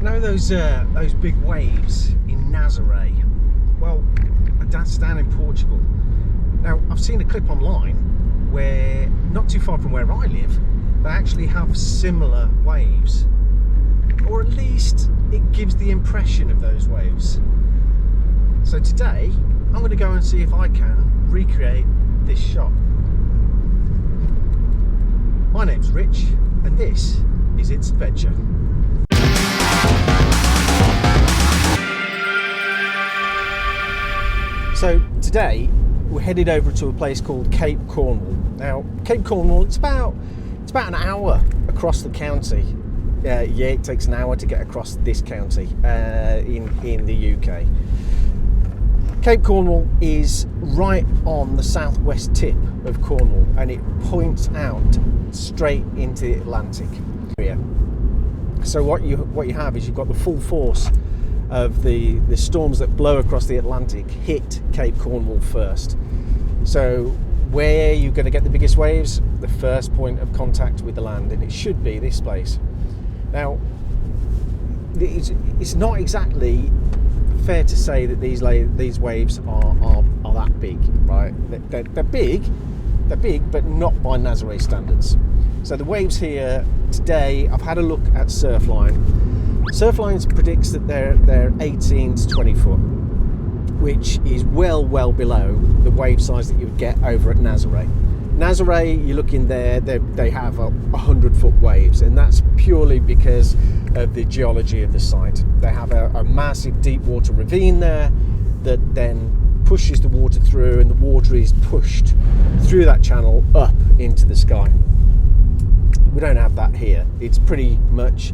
know those big waves in Nazaré? Well, that's down in Portugal. Now, I've seen a clip online where, not too far from where I live, they actually have similar waves, or at least it gives the impression of those waves. So today, I'm going to go and see if I can recreate this shot. My name's Rich, and this is It's Adventure. So today we're headed over to a place called Cape Cornwall. Now, Cape Cornwall, it's about an hour across the county. Yeah, it takes an hour to get across this county in the UK. Cape Cornwall is right on the southwest tip of Cornwall, and it points out straight into the Atlantic area. So what you have is you've got the full force of the storms that blow across the Atlantic hit Cape Cornwall first. So where you're going to get the biggest waves, the first point of contact with the land, and it should be this place. Now, it's not exactly fair to say that these waves are that big, right? They're big, but not by Nazaré standards. So the waves here today, I've had a look at Surfline. Surfline predicts that they're 18 to 20 foot, which is well below the wave size that you would get over at Nazaré. Nazaré, you look in there, they have 100-foot waves, and that's purely because of the geology of the site. They have a massive deep water ravine there that then pushes the water through, and the water is pushed through that channel up into the sky. We don't have that here. It's pretty much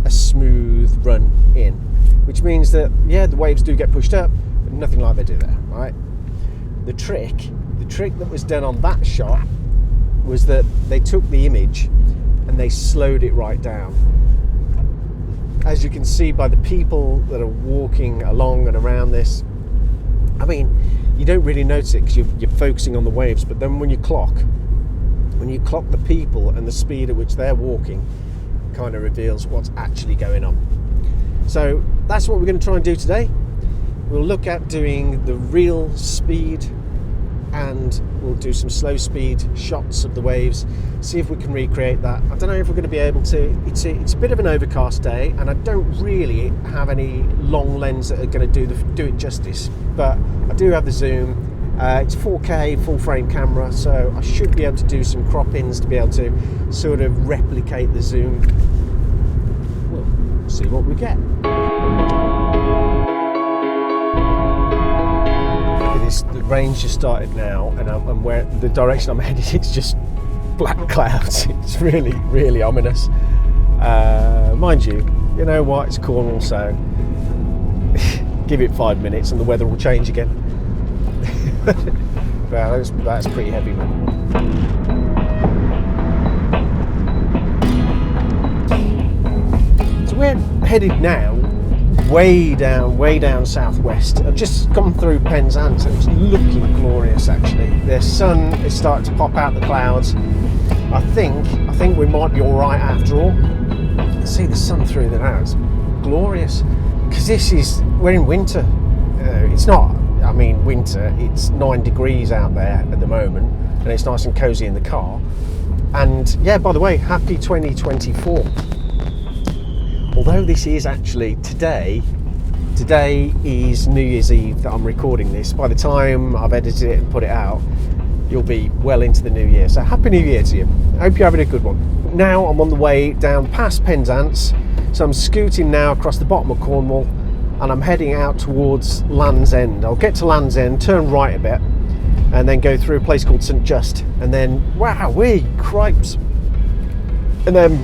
a smooth run in, which means that, yeah, the waves do get pushed up, but nothing like they do there, right? The trick that was done on that shot was that they took the image and they slowed it right down. As you can see by the people that are walking along and around this, I mean, you don't really notice it because you're focusing on the waves, but then when you clock the people and the speed at which they're walking, kind of reveals what's actually going on. So that's what we're going to try and do today. We'll look at doing the real speed, and we'll do some slow speed shots of the waves, see if we can recreate that. I don't know if we're going to be able to. It's a bit of an overcast day, and I don't really have any long lens that are going to do it justice, but I do have the zoom. It's 4K full frame camera, so I should be able to do some crop-ins to be able to sort of replicate the zoom. We'll see what we get. The rain's just started now, and where the direction I'm headed, it's just black clouds. It's really ominous. Mind you, you know what? It's Cornwall, so give it 5 minutes and the weather will change again. Well, that's pretty heavy, man. So we're headed now way down southwest. I've just gone through Penzance, and it's looking glorious actually. The sun is starting to pop out the clouds. I think we might be all right after all. See the sun through the now. It's glorious, because we're in winter. It's not, I mean, winter, it's 9 degrees out there at the moment, and it's nice and cozy in the car. And yeah, by the way, happy 2024. Although this is actually today is New Year's Eve that I'm recording this. By the time I've edited it and put it out, you'll be well into the new year. So happy New Year to you. I hope you're having a good one. Now I'm on the way down past Penzance, so I'm scooting now across the bottom of Cornwall, and I'm heading out towards Land's End. I'll get to Land's End, turn right a bit, and then go through a place called St Just, and then wowee, cripes, and then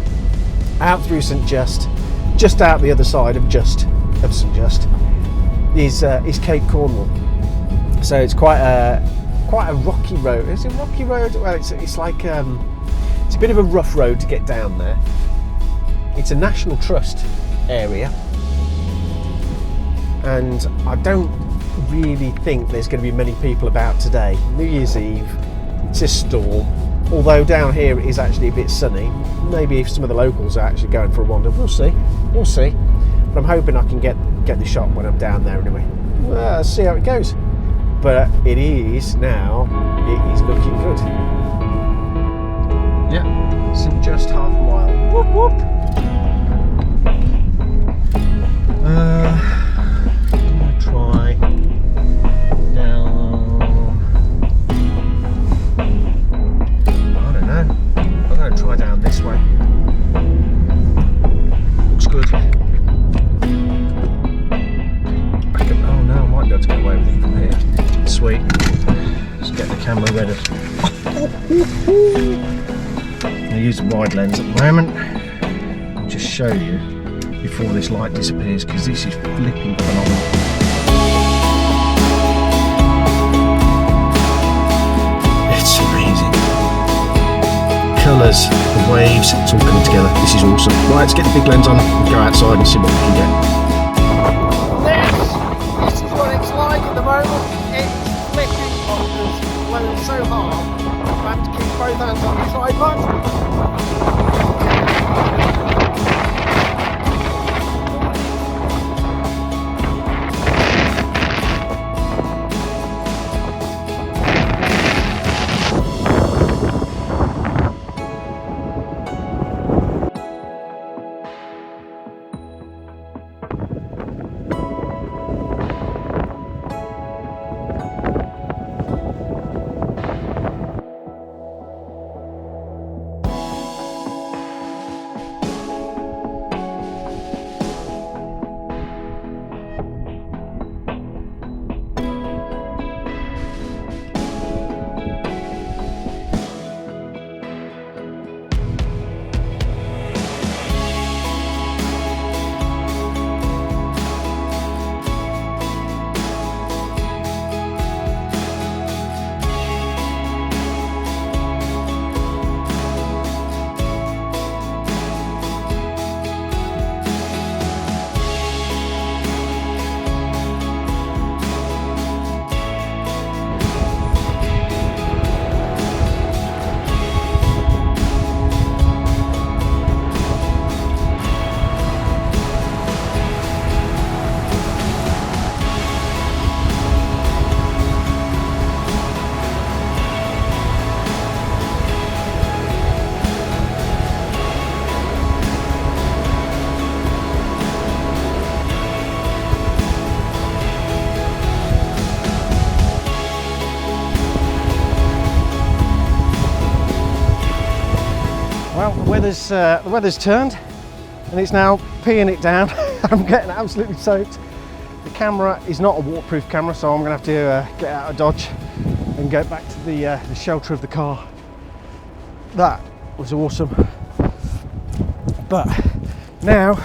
out through St Just. Just out the other side of St Just is Cape Cornwall. So it's quite a rocky road. Is it a rocky road? Well, it's like it's a bit of a rough road to get down there. It's a National Trust area, and I don't really think there's going to be many people about today. New Year's Eve, it's a storm. Although down here it is actually a bit sunny. Maybe if some of the locals are actually going for a wander, we'll see. But I'm hoping I can get the shot when I'm down there anyway. Well, let's see how it goes. But it is now, it is looking good. Yeah, it's in just half a mile. Whoop whoop. I'm gonna try down. I don't know. I'm gonna try down this way. Looks good. Back up. Oh no, I might be able to get away with it from here. Sweet. Let's get the camera ready. I'm gonna use the wide lens at the moment. I'll just show you before this light disappears, because this is flipping phenomenal. It's amazing. Colours, the waves, it's all coming together. This is awesome. Right, let's get the big lens on and go outside and see what we can get. This is what it's like at the moment. It's flipping bonkers, blowing so hard. I'm having to keep both hands on the tripod. Well, the weather's turned and it's now peeing it down. I'm getting absolutely soaked. The camera is not a waterproof camera, so I'm going to have to get out of Dodge and go back to the shelter of the car. That was awesome. But now,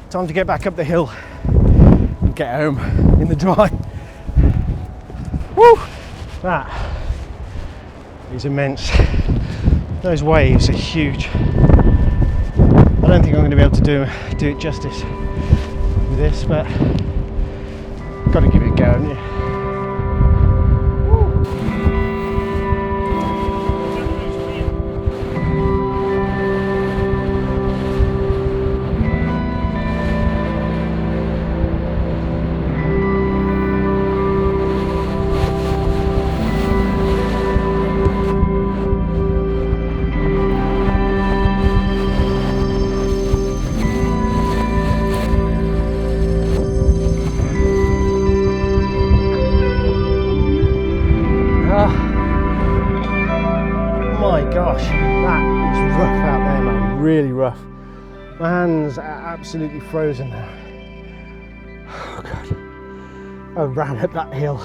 time to get back up the hill and get home in the dry. Woo! That is immense. Those waves are huge. I don't think I'm going to be able to do it justice with this, but got to give it a go, haven't you? Really rough. My hands are absolutely frozen now. Oh God. I ran up that hill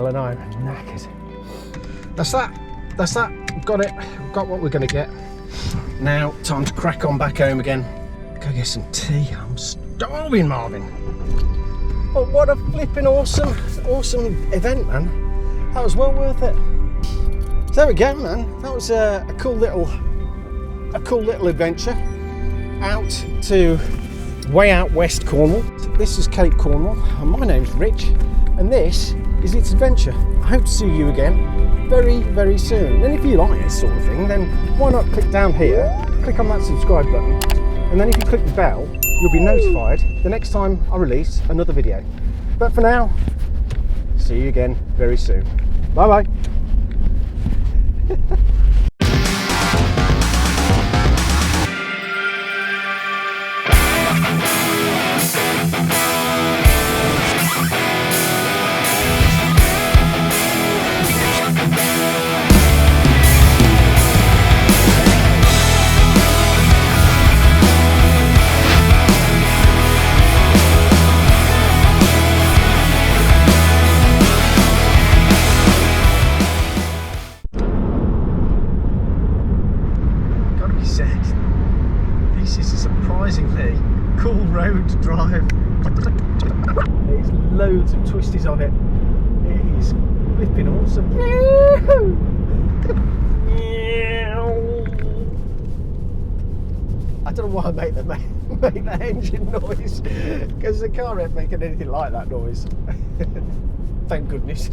and I'm knackered. That's that. We've got it. We've got what we're going to get. Now, time to crack on back home again. Go get some tea. I'm starving, Marvin. But what a flipping awesome event, man. That was well worth it. So there we go, man. That was a cool little adventure out to way out west Cornwall. This is Cape Cornwall and my name's Rich and this is It's Adventure. I hope to see you again very, very soon. And if you like this sort of thing, then why not click down here, click on that subscribe button and then if you click the bell, you'll be notified the next time I release another video. But for now, see you again very soon. Bye bye. This is a surprisingly cool road to drive. There's loads of twisties on it. It is flipping awesome. I don't know why I make that engine noise, because the car ain't making anything like that noise. Thank goodness.